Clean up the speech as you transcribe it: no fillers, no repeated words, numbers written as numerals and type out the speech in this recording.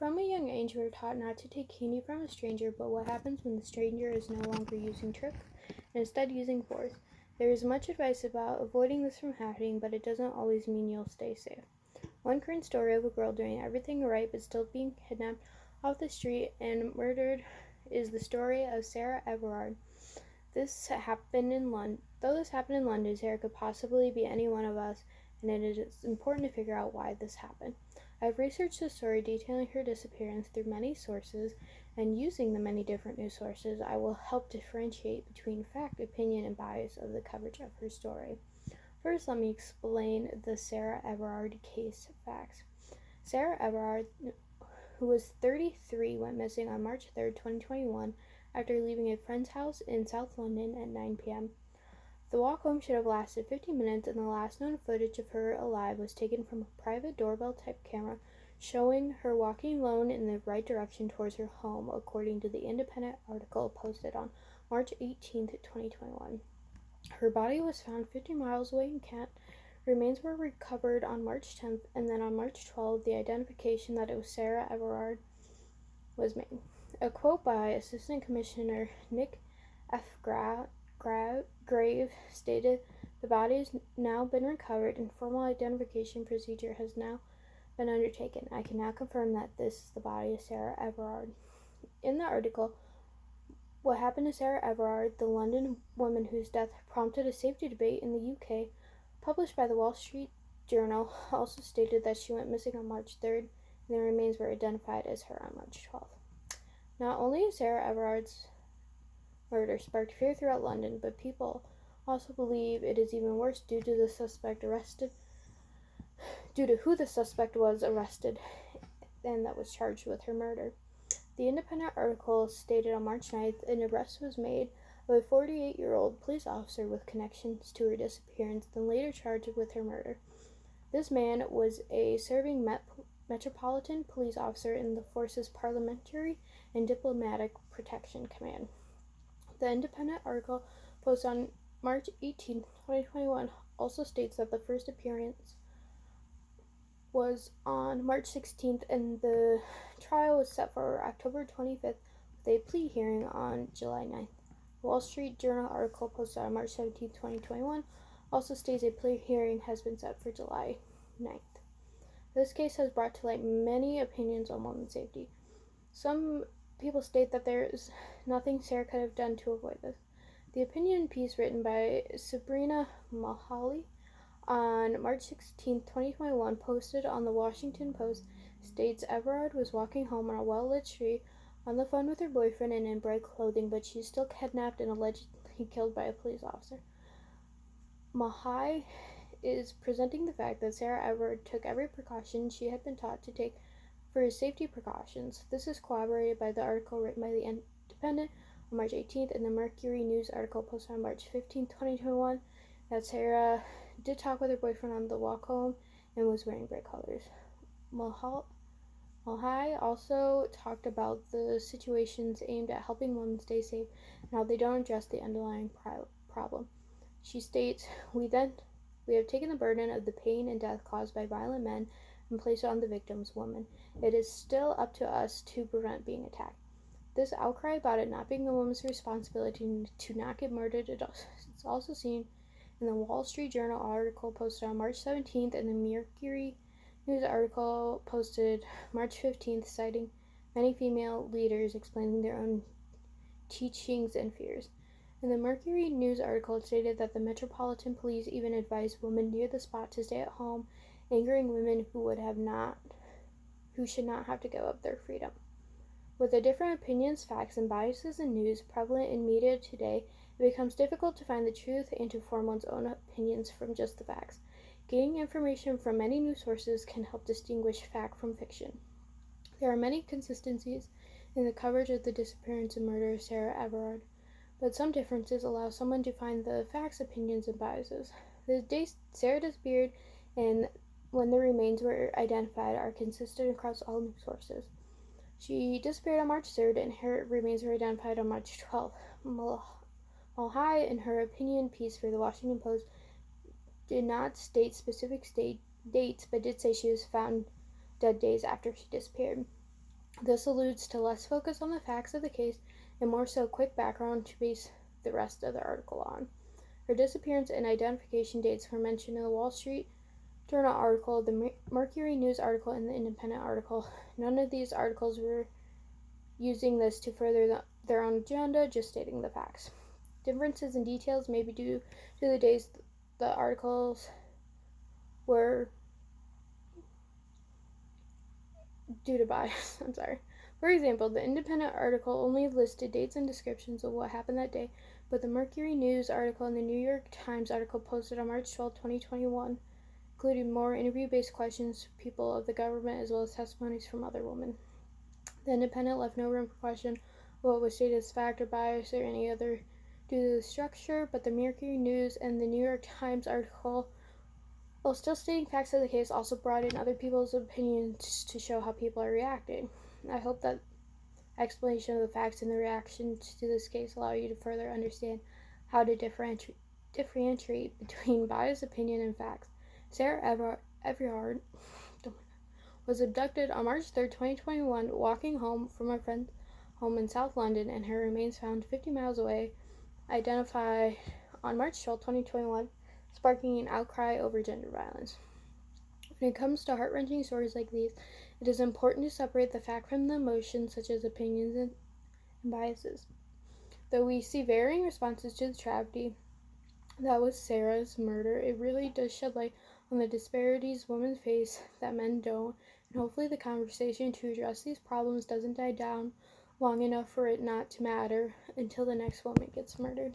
From a young age, we are taught not to take candy from a stranger, but what happens when the stranger is no longer using tricks and instead using force? There is much advice about avoiding this from happening, but it doesn't always mean you'll stay safe. One current story of a girl doing everything right but still being kidnapped off the street and murdered is the story of Sarah Everard. Though this happened in London, Sarah could possibly be any one of us, and it is important to figure out why this happened. I've researched the story detailing her disappearance through many sources, and using the many different news sources, I will help differentiate between fact, opinion, and bias of the coverage of her story. First, let me explain the Sarah Everard case facts. Sarah Everard, who was 33, went missing on March 3, 2021, after leaving a friend's house in South London at 9 p.m. The walk home should have lasted 15 minutes, and the last known footage of her alive was taken from a private doorbell-type camera showing her walking alone in the right direction towards her home, according to the Independent article posted on March 18, 2021. Her body was found 50 miles away in Kent. Remains were recovered on March 10th, and then on March 12th, the identification that it was Sarah Everard was made. A quote by Assistant Commissioner Nick F. Grave stated, "The body has now been recovered and formal identification procedure has now been undertaken. I can now confirm that this is the body of Sarah Everard." In the article, "What Happened to Sarah Everard, the London Woman Whose Death Prompted a Safety Debate in the UK," published by the Wall Street Journal, also stated that she went missing on March 3rd, and the remains were identified as her on March 12th. Not only is Sarah Everard's murder sparked fear throughout London, but people also believe it is even worse due to who the suspect was arrested and that was charged with her murder. The Independent article stated on March 9th an arrest was made of a 48-year-old police officer with connections to her disappearance, then later charged with her murder. This man was a serving Metropolitan Police officer in the force's Parliamentary and Diplomatic Protection Command. The Independent article posted on March 18, 2021 also states that the first appearance was on March 16th and the trial was set for October 25th with a plea hearing on July 9th. The Wall Street Journal article posted on March 17, 2021 also states a plea hearing has been set for July 9th. This case has brought to light many opinions on women's safety. Some people state that there is nothing Sarah could have done to avoid this. The opinion piece written by Sabrina Mahali on March 16, 2021, posted on the Washington Post, states Everard was walking home on a well-lit street on the phone with her boyfriend and in bright clothing, but she's still kidnapped and allegedly killed by a police officer. Mahai is presenting the fact that Sarah Everard took every precaution she had been taught to take for safety precautions. This is corroborated by the article written by the Independent on March 18th and the Mercury News article posted on March 15, 2021, that Sarah did talk with her boyfriend on the walk home and was wearing bright colors. Mahai also talked about the situations aimed at helping women stay safe and how they don't address the underlying problem. She states, we have taken the burden of the pain and death caused by violent men and placed it on the victim's woman. It is still up to us to prevent being attacked. This outcry about it not being the woman's responsibility to not get murdered is also seen in the Wall Street Journal article posted on March 17th and the Mercury News article posted March 15th, citing many female leaders explaining their own teachings and fears. In the Mercury News article, it stated that the Metropolitan Police even advised women near the spot to stay at home, angering women who should not have to give up their freedom. With the different opinions, facts, and biases in news prevalent in media today, it becomes difficult to find the truth and to form one's own opinions from just the facts. Gaining information from many news sources can help distinguish fact from fiction. There are many consistencies in the coverage of the disappearance and murder of Sarah Everard, but some differences allow someone to find the facts, opinions, and biases. The dates Sarah disappeared and when the remains were identified are consistent across all news sources. She disappeared on March 3rd and her remains were identified on March 12th. Malhai, in her opinion piece for the Washington Post, did not state specific dates, but did say she was found dead days after she disappeared. This alludes to less focus on the facts of the case and more so quick background to base the rest of the article on. Her disappearance and identification dates were mentioned in the Wall Street Journal article, the Mercury News article, and the Independent article. None of these articles were using this to further their own agenda, just stating the facts. Differences in details may be due to the days the articles were due to bias. I'm sorry. For example, the Independent article only listed dates and descriptions of what happened that day, but the Mercury News article and the New York Times article posted on March 12, 2021 included more interview-based questions from people of the government as well as testimonies from other women. The Independent left no room for question what was stated as fact or bias or any other due to the structure, but the Mercury News and the New York Times article, while still stating facts of the case, also brought in other people's opinions to show how people are reacting. I hope that explanation of the facts and the reactions to this case allow you to further understand how to differentiate between biased opinion and facts. Sarah Everard was abducted on March 3, 2021, walking home from a friend's home in South London, and her remains found 50 miles away, identified on March 12, 2021, sparking an outcry over gender violence. When it comes to heart-wrenching stories like these, it is important to separate the fact from the emotions, such as opinions and biases. Though we see varying responses to the tragedy that was Sarah's murder, it really does shed light on the disparities women face that men don't, and hopefully the conversation to address these problems doesn't die down long enough for it not to matter until the next woman gets murdered.